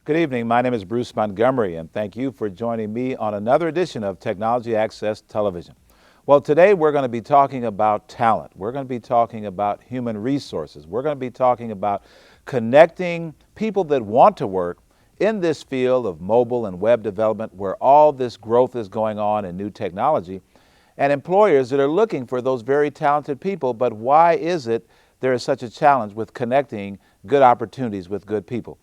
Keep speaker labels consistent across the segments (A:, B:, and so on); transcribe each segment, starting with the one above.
A: Good evening. My name is Bruce Montgomery, and thank you for joining me on another edition of Technology Access Television. Well, today we're going to be talking about talent. We're going to be talking about human resources. We're going to be talking about connecting people that want to work in this field of mobile and web development where all this growth is going on in new technology, and employers that are looking for those very talented people. But why is it there is such a challenge with connecting good opportunities with good people?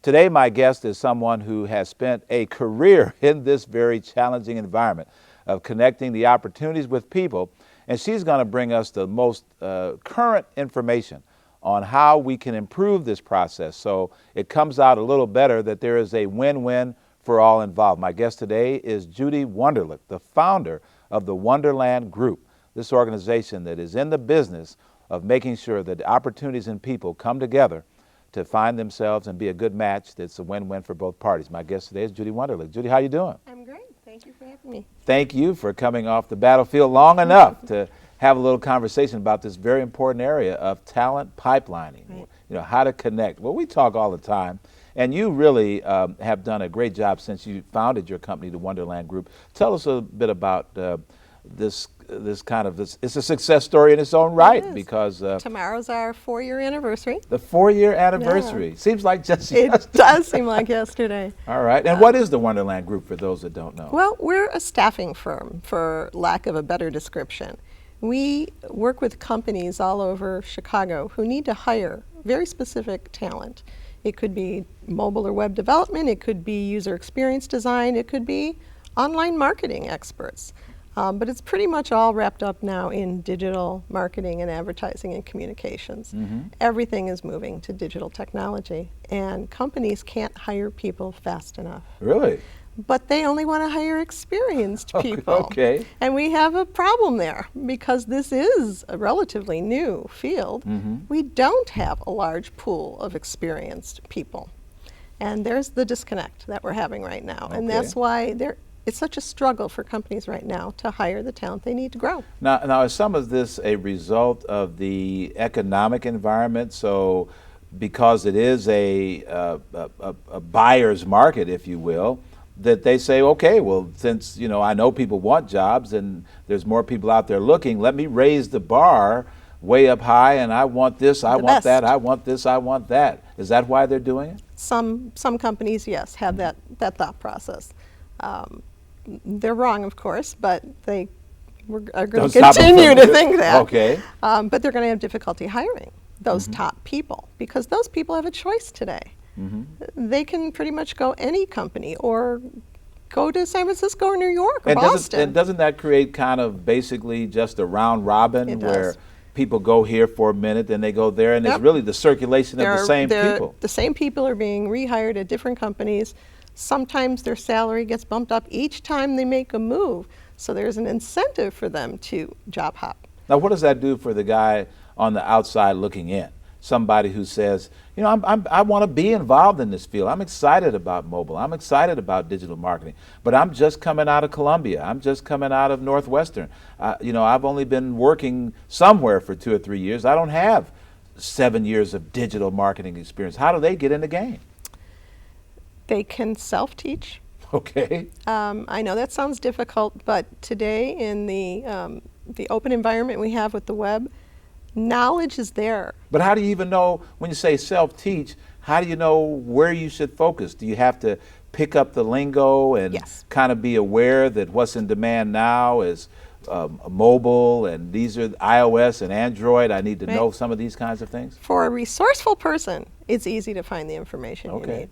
A: Today, my guest is someone who has spent a career in this very challenging environment of connecting the opportunities with people, and she's going to bring us the most current information on how we can improve this process so it comes out a little better, that there is a win-win for all involved. My guest today is Judi Wunderlich, the founder of the Wonderland Group, this organization that is in the business of making sure that opportunities and people come together to find themselves and be a good match that's a win-win for both parties. My guest today is Judi Wunderlich. Judi, how you doing?
B: I'm great. Thank you for having me.
A: Thank you for coming off the battlefield long enough to have a little conversation about this very important area of talent pipelining.
B: Right.
A: You know, how to connect. Well, we talk all the time, and you really have done a great job since you founded your company, the Wonderland Group. Tell us a bit about this it's a success story in its own right, because
B: tomorrow's our 4-year anniversary.
A: The 4-year anniversary. Yeah. Seems like just yesterday.
B: It does seem like yesterday.
A: All right. And what is the Wonderland Group for those that don't know?
B: Well, we're a staffing firm, for lack of a better description. We work with companies all over Chicago who need to hire very specific talent. It could be mobile or web development, it could be user experience design, it could be online marketing experts. But it's pretty much all wrapped up now in digital marketing and advertising and communications. Mm-hmm. Everything is moving to digital technology, and companies can't hire people fast enough.
A: Really?
B: But they only want to hire experienced people.
A: Okay.
B: And we have a problem there, because this is a relatively new field. Mm-hmm. We don't have a large pool of experienced people. And there's the disconnect that we're having right now. Okay. And that's why it's such a struggle for companies right now to hire the talent they need to grow.
A: Now, is some of this a result of the economic environment? So, because it is a buyer's market, if you will, that they say, okay, well, since I know people want jobs and there's more people out there looking, let me raise the bar way up high, and I want this, I want that, I want this, I want that. Is that why they're doing it?
B: Some companies, yes, have that thought process. They're wrong, of course, but they are going to continue to think that.
A: Okay.
B: But they're going to have difficulty hiring those top people, because those people have a choice today. Mm-hmm. They can pretty much go any company or go to San Francisco or New York or Boston.
A: And doesn't that create kind of basically just a round robin where people go here for a minute, then they go there, and it's really the circulation of the same people?
B: The same people are being rehired at different companies. Sometimes their salary gets bumped up each time they make a move, so there's an incentive for them to job hop.
A: Now, what does that do for the guy on the outside looking in? Somebody who says, I want to be involved in this field. I'm excited about mobile. I'm excited about digital marketing, but I'm just coming out of Columbia. I'm just coming out of Northwestern. I've only been working somewhere for 2 or 3 years. I don't have 7 years of digital marketing experience. How do they get in the game?
B: They can self-teach.
A: Okay.
B: I know that sounds difficult, but today in the open environment we have with the web, knowledge is there.
A: But how do you even know, when you say self-teach, how do you know where you should focus? Do you have to pick up the lingo and kind of be aware that what's in demand now is mobile, and these are iOS and Android? I need to know some of these kinds of things?
B: For a resourceful person, it's easy to find the information you need.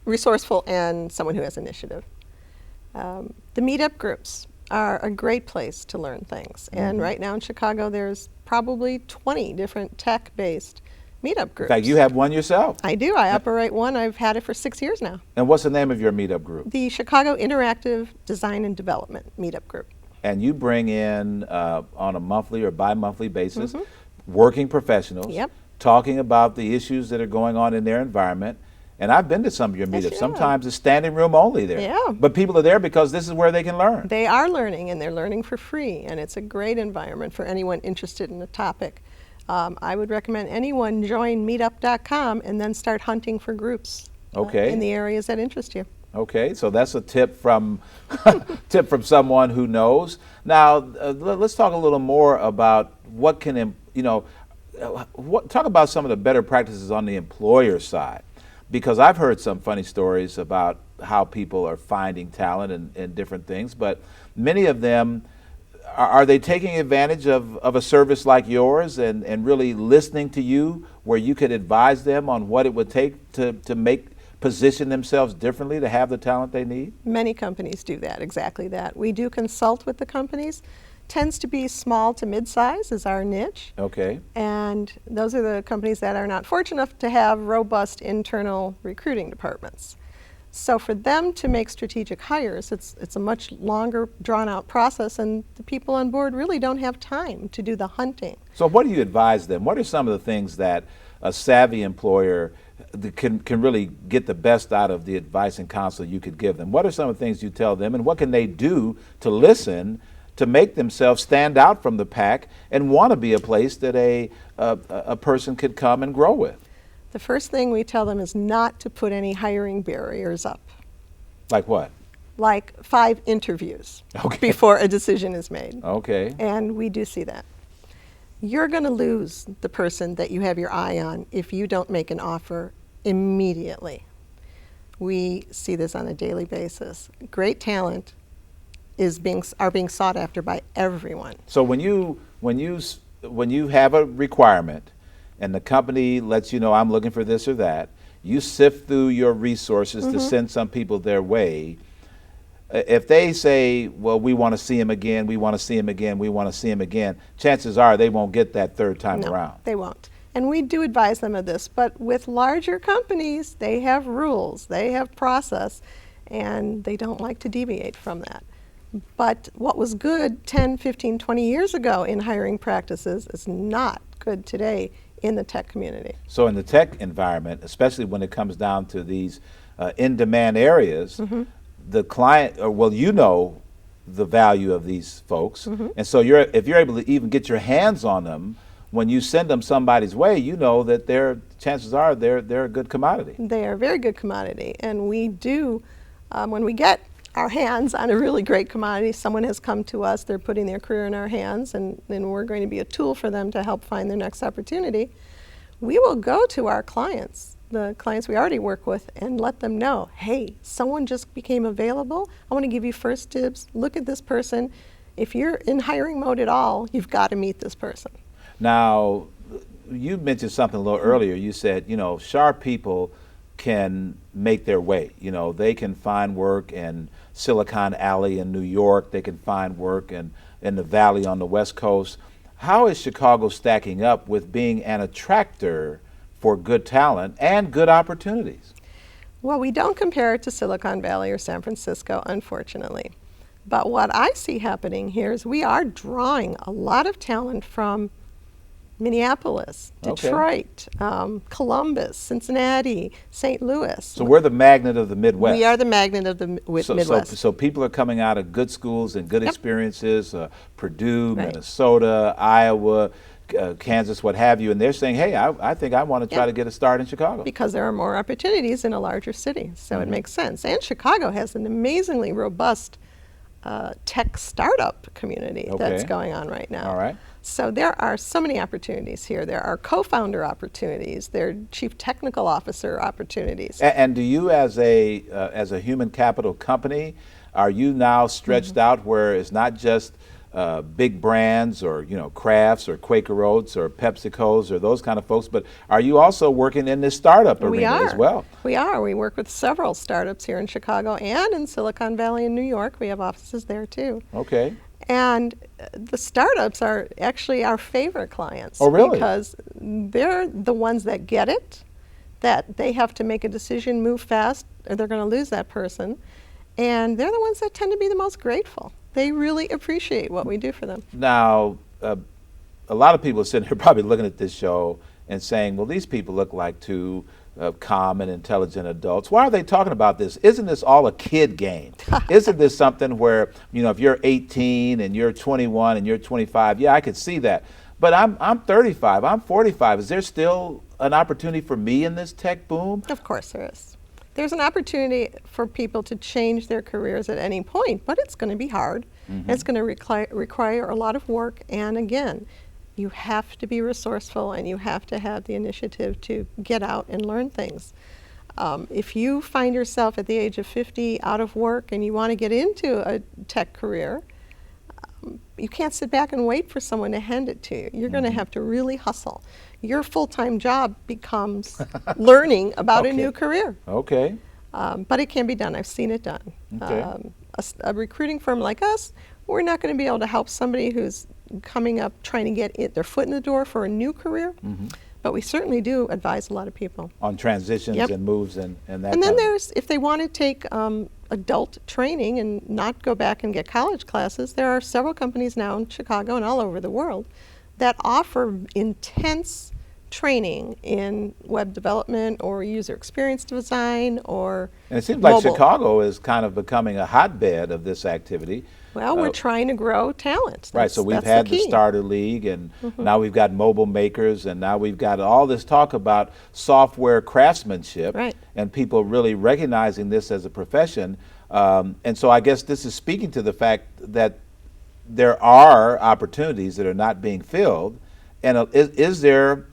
B: Resourceful and someone who has initiative. The meetup groups are a great place to learn things. Mm-hmm. And right now in Chicago, there's probably 20 different tech-based meetup groups.
A: In fact, you have one yourself.
B: I do. I operate one. I've had it for 6 years now.
A: And what's the name of your meetup group?
B: The Chicago Interactive Design and Development Meetup Group.
A: And you bring in, on a monthly or bi-monthly basis, working professionals, talking about the issues that are going on in their environment. And I've been to some of your meetups. Sometimes it's standing room only there.
B: Yeah.
A: But people are there because this is where they can learn.
B: They are learning, and they're learning for free. And it's a great environment for anyone interested in a topic. I would recommend anyone join meetup.com and then start hunting for groups
A: Okay.
B: in the areas that interest you.
A: Okay, so that's a tip from tip from someone who knows. Now, let's talk a little more about what can talk about some of the better practices on the employer side, because I've heard some funny stories about how people are finding talent and different things, but many of them are they taking advantage of a service like yours and really listening to you, where you could advise them on what it would take to position themselves differently to have the talent they need?
B: Many companies do that, exactly that. We do consult with the companies. Tends to be small to mid-size is our niche.
A: Okay.
B: And those are the companies that are not fortunate enough to have robust internal recruiting departments. So for them to make strategic hires, it's a much longer, drawn-out process, and the people on board really don't have time to do the hunting.
A: So what do you advise them? What are some of the things that a savvy employer can really get the best out of the advice and counsel you could give them? What are some of the things you tell them, and what can they do to listen to make themselves stand out from the pack and want to be a place that a person could come and grow with?
B: The first thing we tell them is not to put any hiring barriers up.
A: Like what?
B: Like 5 interviews before a decision is made.
A: Okay.
B: And we do see that. You're going to lose the person that you have your eye on if you don't make an offer immediately. We see this on a daily basis. Great talent are being sought after by everyone.
A: So when you have a requirement and the company lets you know, I'm looking for this or that, you sift through your resources to send some people their way. If they say, well, we want to see him again, we want to see him again, we want to see him again, chances are they won't get that third time around.
B: They won't. And we do advise them of this, but with larger companies, they have rules, they have process, and they don't like to deviate from that. But what was good 10, 15, 20 years ago in hiring practices is not good today in the tech community.
A: So in the tech environment, especially when it comes down to these in-demand areas, the client, or well, you know the value of these folks, and so if you're able to even get your hands on them, when you send them somebody's way, you know that chances are they're a good commodity.
B: They are a very good commodity, and we do, when we get our hands on a really great commodity, someone has come to us, they're putting their career in our hands, and we're going to be a tool for them to help find their next opportunity. We will go to our clients, the clients we already work with, and let them know, hey, someone just became available. I want to give you first dibs. Look at this person. If you're in hiring mode at all, you've got to meet this person.
A: Now, you mentioned something a little earlier. You said, sharp people can make their way. They can find work in Silicon Alley in New York. They can find work in the Valley on the West Coast. How is Chicago stacking up with being an attractor for good talent and good opportunities?
B: Well, we don't compare it to Silicon Valley or San Francisco, unfortunately. But what I see happening here is we are drawing a lot of talent from Minneapolis, Detroit, Columbus, Cincinnati, St. Louis.
A: So we're the magnet of the Midwest.
B: We are the magnet of the Midwest.
A: So people are coming out of good schools and good experiences, Purdue, Minnesota, Iowa, Kansas, what have you, and they're saying, hey, I think I want to try to get a start in Chicago.
B: Because there are more opportunities in a larger city, so it makes sense. And Chicago has an amazingly robust tech startup community that's going on right now.
A: All right.
B: So there are so many opportunities here. There are co-founder opportunities. There are chief technical officer opportunities.
A: And do you, as a human capital company, are you now stretched out where it's not just big brands or Crafts or Quaker Oats or PepsiCo's or those kind of folks, but are you also working in this startup arena as well?
B: We are. We work with several startups here in Chicago and in Silicon Valley and New York. We have offices there too.
A: Okay.
B: And the startups are actually our favorite clients.
A: Oh, really?
B: Because they're the ones that get it, that they have to make a decision, move fast, or they're going to lose that person. And they're the ones that tend to be the most grateful. They really appreciate what we do for them.
A: Now, a lot of people are sitting here probably looking at this show and saying, well, these people look like two calm and intelligent adults. Why are they talking about this? Isn't this all a kid game? Isn't this something where, if you're 18 and you're 21 and you're 25, yeah, I could see that. But I'm 35, I'm 45. Is there still an opportunity for me in this tech boom?
B: Of course there is. There's an opportunity for people to change their careers at any point, but it's going to be hard. It's going to require a lot of work, and again, you have to be resourceful and you have to have the initiative to get out and learn things. If you find yourself at the age of 50 out of work and you want to get into a tech career, you can't sit back and wait for someone to hand it to you. You're going to have to really hustle. Your full-time job becomes learning about a new career.
A: Okay.
B: But it can be done. I've seen it done.
A: Okay.
B: A recruiting firm like us, we're not going to be able to help somebody who's coming up trying to get their foot in the door for a new career. But we certainly do advise a lot of people
A: On transitions
B: Yep.
A: and moves and that
B: And
A: kind
B: then
A: of-
B: there's, if they want to take adult training and not go back and get college classes, there are several companies now in Chicago and all over the world that offer intense training in web development or user experience design or
A: And it seems like
B: mobile.
A: Chicago is kind of becoming a hotbed of this activity.
B: Well, we're trying to grow talent.
A: Right, so we've
B: that's
A: had the
B: key.
A: Starter League, and now we've got mobile makers, and now we've got all this talk about software craftsmanship,
B: Right.
A: and people really recognizing this as a profession. And so I guess this is speaking to the fact that there are opportunities that are not being filled, and is there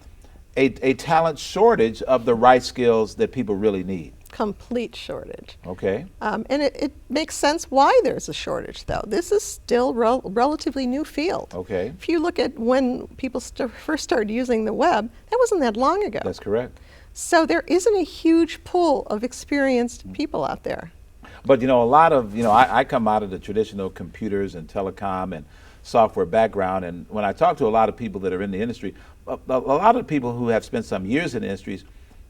A: a talent shortage of the right skills that people really need?
B: Complete shortage.
A: Okay.
B: And it makes sense why there's a shortage, though. This is still relatively new field.
A: Okay.
B: If you look at when people first started using the web, that wasn't that long ago.
A: That's correct.
B: So there isn't a huge pool of experienced people out there.
A: But a lot of, I come out of the traditional computers and telecom and software background, and when I talk to a lot of people that are in the industry, a lot of people who have spent some years in the industries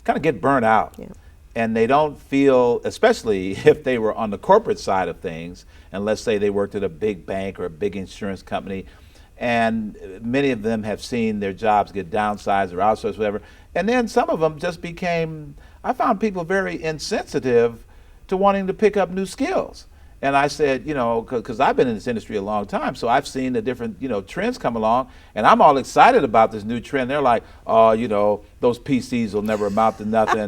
A: kind of get burnt out.
B: Yeah.
A: And they don't feel, especially if they were on the corporate side of things, and let's say they worked at a big bank or a big insurance company, and many of them have seen their jobs get downsized or outsourced, whatever. And then some of them just became, I found people very insensitive to wanting to pick up new skills. And I said, because I've been in this industry a long time, so I've seen the different, trends come along, and I'm all excited about this new trend. They're like, oh, those PCs will never amount to nothing.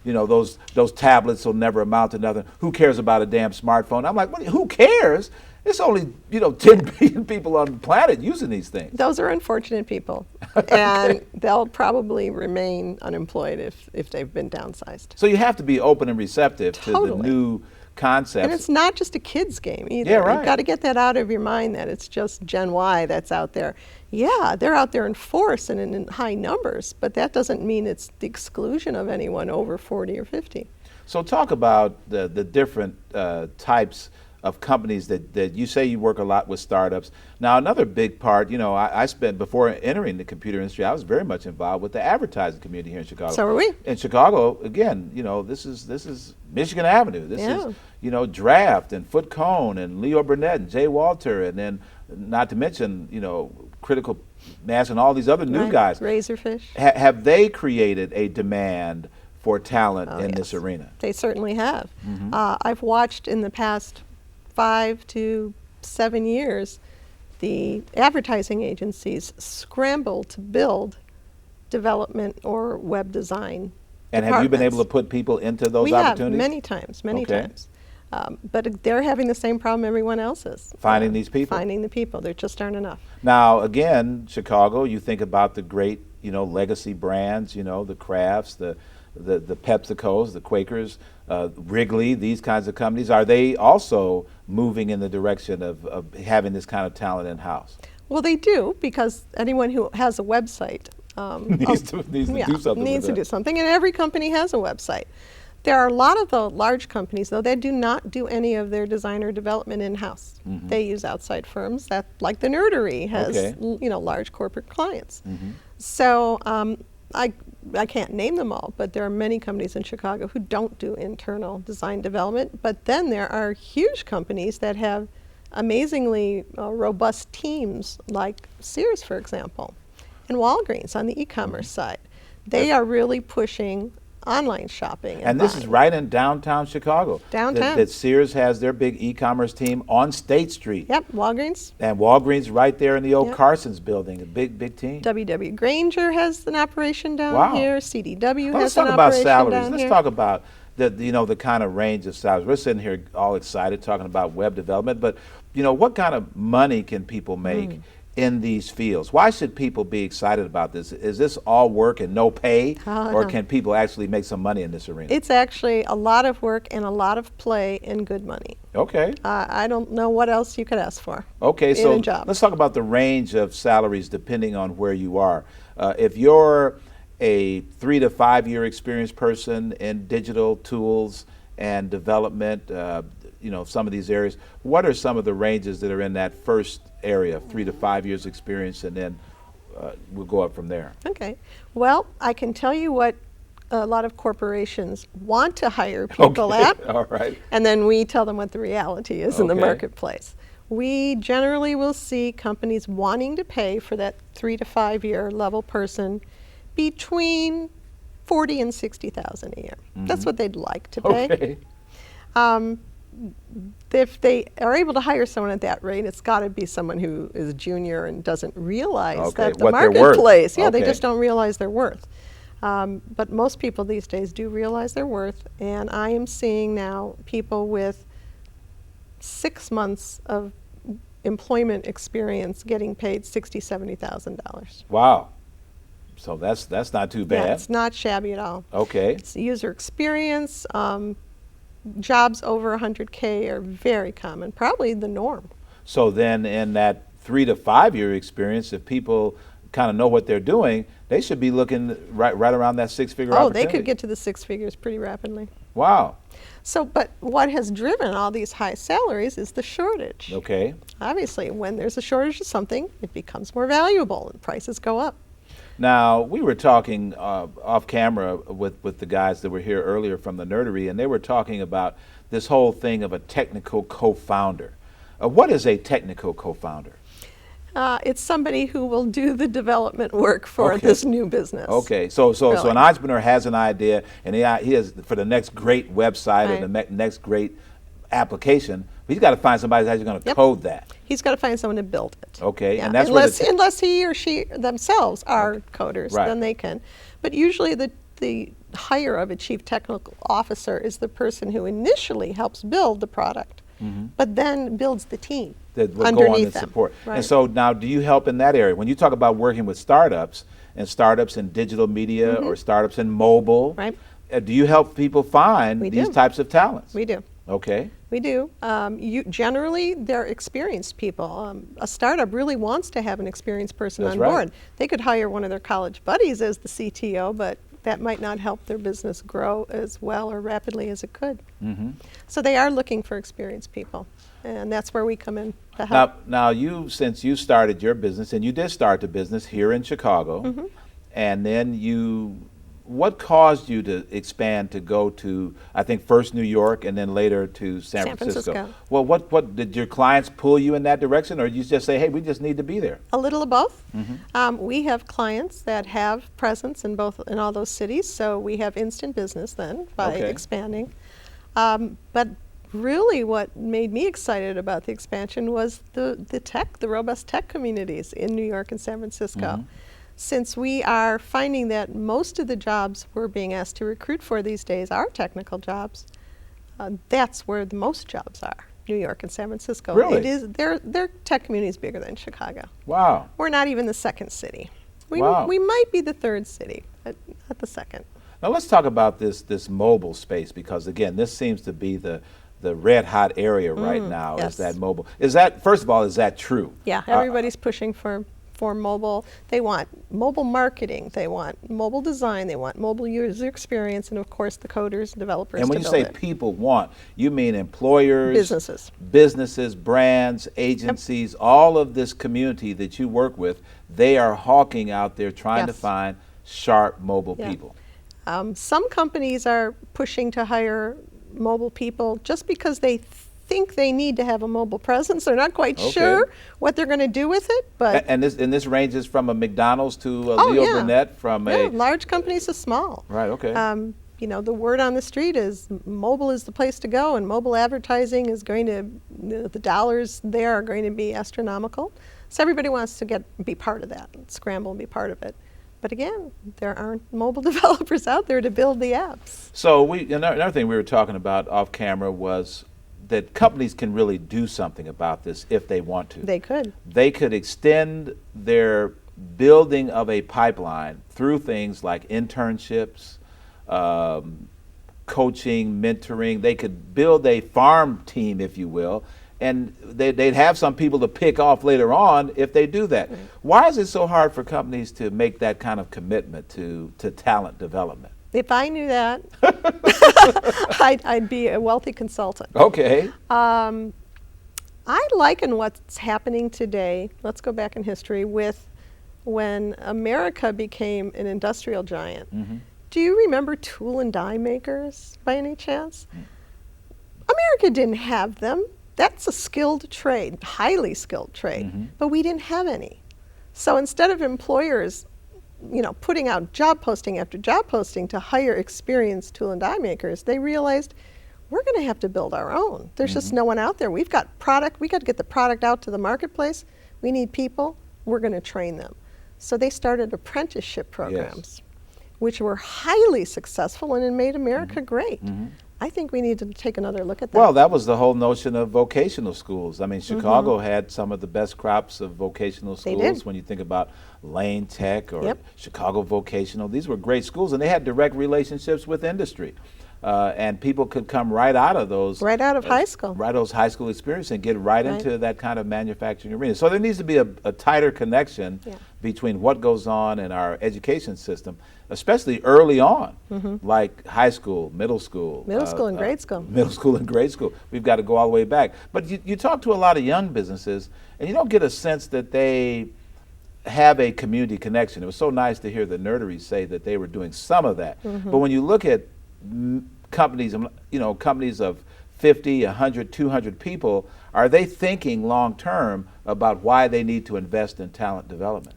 A: Those tablets will never amount to nothing. Who cares about a damn smartphone? I'm like, who cares? It's only, 10 billion people on the planet using these things.
B: Those are unfortunate people, and they'll probably remain unemployed if they've been downsized.
A: So you have to be open and receptive to the
B: Totally.
A: new concepts.
B: And it's not just a kid's game either.
A: Yeah, right.
B: You've got to get that out of your mind that it's just Gen Y that's out there. Yeah, they're out there in force and in high numbers, but that doesn't mean it's the exclusion of anyone over 40 or 50.
A: So talk about the different types of companies that you say you work a lot with startups. Now, another big part, I spent, before entering the computer industry, I was very much involved with the advertising community here in Chicago.
B: So are we.
A: In Chicago, again, this is Michigan Avenue. This is, Draft and Foot Cone and Leo Burnett and Jay Walter, and then not to mention, Critical Mass and all these other new guys.
B: Razorfish.
A: Have they created a demand for talent in
B: yes.
A: this arena?
B: They certainly have. I've watched in the past 5 to 7 years the advertising agencies scramble to build development or web design.
A: And have you been able to
B: departments.
A: put people into those
B: We
A: opportunities?
B: have many
A: Okay.
B: times. But they're having the same problem everyone else is.
A: Finding these people?
B: Finding the people. There just aren't enough.
A: Now, again, Chicago, you think about the great, legacy brands, the Crafts, the PepsiCos, the Quakers, Wrigley, these kinds of companies. Are they also moving in the direction of having this kind of talent in-house?
B: Well, they do, because anyone who has a website
A: needs to do something
B: needs
A: with
B: to
A: that.
B: do something, and every company has a website. There are a lot of the large companies, though, that do not do any of their design or development in-house. They use outside firms that, like the Nerdery, has
A: Okay.
B: large corporate clients. So I can't name them all, but there are many companies in Chicago who don't do internal design development. But then there are huge companies that have amazingly robust teams, like Sears, for example, and Walgreens on the e-commerce side. They are really pushing online shopping.
A: And this is right in downtown Chicago.
B: Downtown.
A: That Sears has their big e-commerce team on State Street.
B: Yep, Walgreens.
A: And Walgreens right there in the old
B: Yep.
A: Carson's building, a big team.
B: W.W. Granger has an operation down
A: Wow.
B: here. CDW
A: Well, let's
B: has an
A: talk about
B: operation
A: salaries.
B: down
A: Let's
B: here.
A: talk about, the kind of range of salaries? We're sitting here all excited talking about web development, but what kind of money can people make in these fields? Why should people be excited about this? Is this all work and no pay, or can people actually make some money in this arena?
B: It's actually a lot of work and a lot of play and good money.
A: Okay.
B: I don't know what else you could ask for.
A: Okay,
B: in a job.
A: Let's talk about the range of salaries depending on where you are. If you're a 3 to 5 year experienced person in digital tools and development, some of these areas, what are some of the ranges that are in that first area, 3 to 5 years experience, and then we'll go up from there?
B: Okay. Well, I can tell you what a lot of corporations want to hire people at.
A: All right.
B: And then we tell them what the reality is in the
A: Okay.
B: marketplace. We generally will see companies wanting to pay for that 3 to 5 year level person between 40 and 60,000 a year. That's what they'd like to pay.
A: Okay.
B: If they are able to hire someone at that rate, it's got to be someone who is junior and doesn't realize that the
A: what they're worth.
B: marketplace, they
A: Okay.
B: just don't realize their worth. But most people these days do realize their worth, and I am seeing now people with 6 months of employment experience getting paid $60,000, $70,000.
A: Wow. So that's not too bad.
B: Yeah, it's not shabby at all.
A: Okay.
B: It's user experience. Jobs over 100K are very common, probably the norm.
A: So then in that 3 to 5 year experience, if people kind of know what they're doing, they should be looking right around that 6-figure opportunity.
B: They could get to the 6 figures pretty rapidly.
A: Wow.
B: So, but what has driven all these high salaries is the shortage.
A: Okay.
B: Obviously, when there's a shortage of something, it becomes more valuable and prices go up.
A: Now, we were talking off camera with the guys that were here earlier from the Nerdery, and they were talking about this whole thing of a technical co-founder. What is a technical co-founder?
B: It's somebody who will do the development work for this new business.
A: Okay, so an entrepreneur has an idea, and he has for the next great website or the next great application. But he's got to find somebody that's going to code that.
B: He's got to find someone to build it.
A: Okay,
B: yeah.
A: and that's
B: unless he or she themselves are coders, then they can. But usually the hire of a chief technical officer is the person who initially helps build the product, but then builds the team
A: that will
B: underneath
A: go on and
B: them.
A: support.
B: Right.
A: And so now, do you help in that area? When you talk about working with startups in digital media or startups in mobile,
B: Right.
A: Do you help people find
B: We
A: these
B: do.
A: types of talents?
B: We do.
A: Okay.
B: We do. Generally, they're experienced people. A startup really wants to have an experienced person on board. They could hire one of their college buddies as the CTO, but that might not help their business grow as well or rapidly as it could. So they are looking for experienced people, and that's where we come in to help.
A: Now since you started your business, and you did start the business here in Chicago, and then what caused you to expand to go to, I think, first New York and then later to San Francisco? Well, what did your clients pull you in that direction, or you just say, hey, we just need to be there?
B: A little of both. We have clients that have presence in all those cities, so we have instant business then by expanding. But really what made me excited about the expansion was the robust tech communities in New York and San Francisco. Since we are finding that most of the jobs we're being asked to recruit for these days are technical jobs, that's where the most jobs are, New York and San Francisco.
A: Really?
B: Their tech community is bigger than Chicago.
A: Wow.
B: We're not even the second city. We might be the third city, but not the second.
A: Now let's talk about this mobile space, because again, this seems to be the red hot area right now.
B: Yes.
A: Is that mobile? First of all, is that true?
B: Yeah, everybody's pushing for mobile. They want mobile marketing, they want mobile design, they want mobile user experience, and of course the coders and developers.
A: And when you say people want, you mean employers, businesses, brands, agencies, all of this community that you work with, they are hawking out there trying to find sharp mobile people.
B: Some companies are pushing to hire mobile people just because they think they need to have a mobile presence. They're not quite sure what they're going to do with it, but
A: and this ranges from a McDonald's to a Leo Burnett, from a
B: large companies to small.
A: Right. Okay.
B: The word on the street is mobile is the place to go, and mobile advertising is going to, the dollars there are going to be astronomical. So everybody wants to be part of that, scramble and be part of it. But again, there aren't mobile developers out there to build the apps.
A: So another thing we were talking about off camera was that companies can really do something about this if they want to.
B: They could.
A: They could extend their building of a pipeline through things like internships, coaching, mentoring. They could build a farm team, if you will, and they'd have some people to pick off later on if they do that. Right. Why is it so hard for companies to make that kind of commitment to talent development?
B: If I knew that, I'd be a wealthy consultant.
A: Okay.
B: I liken what's happening today, let's go back in history, with when America became an industrial giant. Mm-hmm. Do you remember tool and die makers by any chance? America didn't have them. That's a skilled trade, highly skilled trade, but we didn't have any. So instead of employers, putting out job posting after job posting to hire experienced tool and die makers, they realized we're going to have to build our own. There's just no one out there. We've got product. We got to get the product out to the marketplace. We need people. We're going to train them. So they started apprenticeship programs, which were highly successful and it made America great. I think we need to take another look at that.
A: Well, that was the whole notion of vocational schools. I mean, Chicago had some of the best crops of vocational schools. When you think about Lane Tech or Chicago Vocational, these were great schools, and they had direct relationships with industry. And people could come right out of those.
B: Right out of high school.
A: Right out of those high school experience and get right into that kind of manufacturing arena. So there needs to be a tighter connection between what goes on in our education system, especially early on, like high school, middle school.
B: Middle school and grade school.
A: Middle school and grade school. We've got to go all the way back. But you talk to a lot of young businesses, and you don't get a sense that they have a community connection. It was so nice to hear the Nerderies say that they were doing some of that. But when you look at companies, companies of 50, 100, 200 people, are they thinking long term about why they need to invest in talent development?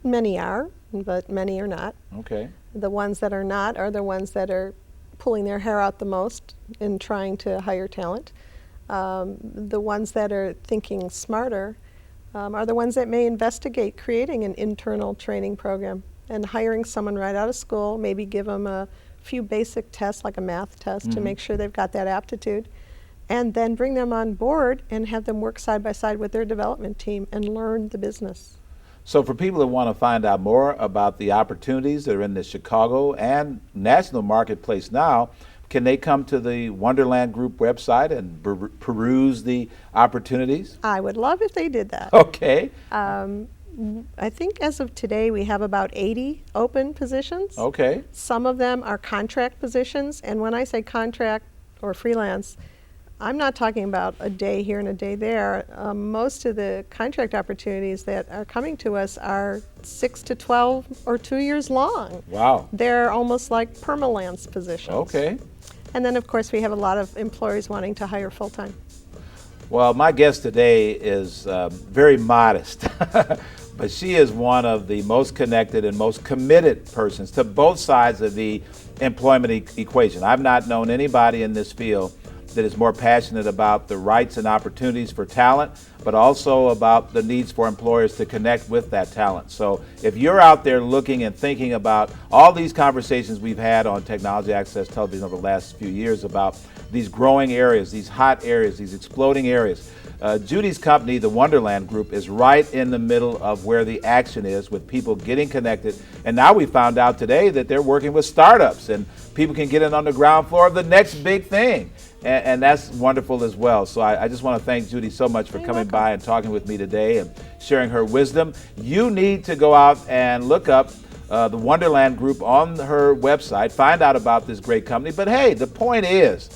B: Many are, but many are not.
A: Okay.
B: The ones that are not are the ones that are pulling their hair out the most in trying to hire talent. The ones that are thinking smarter are the ones that may investigate creating an internal training program and hiring someone right out of school, maybe give them a few basic tests like a math test to make sure they've got that aptitude, and then bring them on board and have them work side by side with their development team and learn the business.
A: So for people that want to find out more about the opportunities that are in the Chicago and national marketplace now, can they come to the Wonderland Group website and peruse the opportunities?
B: I would love if they did that.
A: Okay.
B: I think as of today we have about 80 open positions.
A: Okay.
B: Some of them are contract positions, and when I say contract or freelance, I'm not talking about a day here and a day there. Most of the contract opportunities that are coming to us are 6 to 12 or 2 years long.
A: Wow.
B: They're almost like permalance positions.
A: Okay.
B: And then of course we have a lot of employers wanting to hire full-time.
A: Well, my guest today is very modest, but she is one of the most connected and most committed persons to both sides of the employment equation. I've not known anybody in this field that is more passionate about the rights and opportunities for talent, but also about the needs for employers to connect with that talent. So if you're out there looking and thinking about all these conversations we've had on Technology Access Television over the last few years about these growing areas, these hot areas, these exploding areas, Judi's company, the Wonderland Group, is right in the middle of where the action is with people getting connected. And now we found out today that they're working with startups and people can get in on the ground floor of the next big thing. And that's wonderful as well. So I just want to thank Judi so much for coming by and talking with me today and sharing her wisdom. You need to go out and look up the Wonderland Group on her website, find out about this great company. But hey, the point is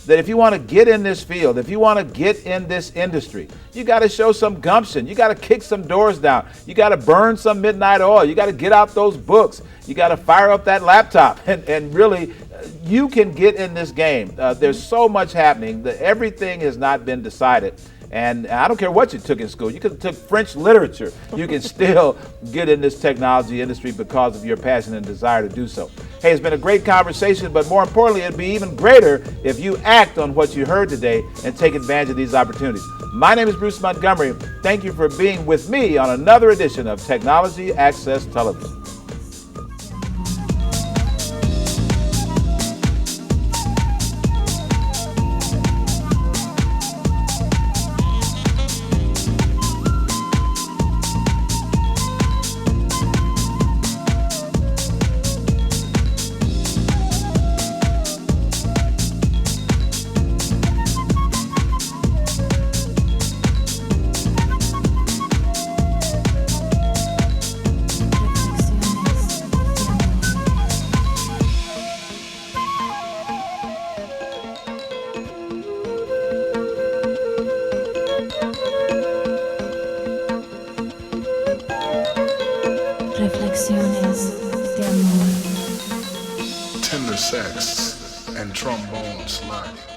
A: that if you want to get in this field, if you want to get in this industry, you got to show some gumption. You got to kick some doors down. You got to burn some midnight oil. You got to get out those books. You got to fire up that laptop and really you can get in this game. There's so much happening that everything has not been decided. And I don't care what you took in school. You could have took French literature. You can still get in this technology industry because of your passion and desire to do so. Hey, it's been a great conversation, but more importantly, it'd be even greater if you act on what you heard today and take advantage of these opportunities. My name is Bruce Montgomery. Thank you for being with me on another edition of Technology Access Television.
C: Reflexiones de amor.
D: Tender sex and trombone slide.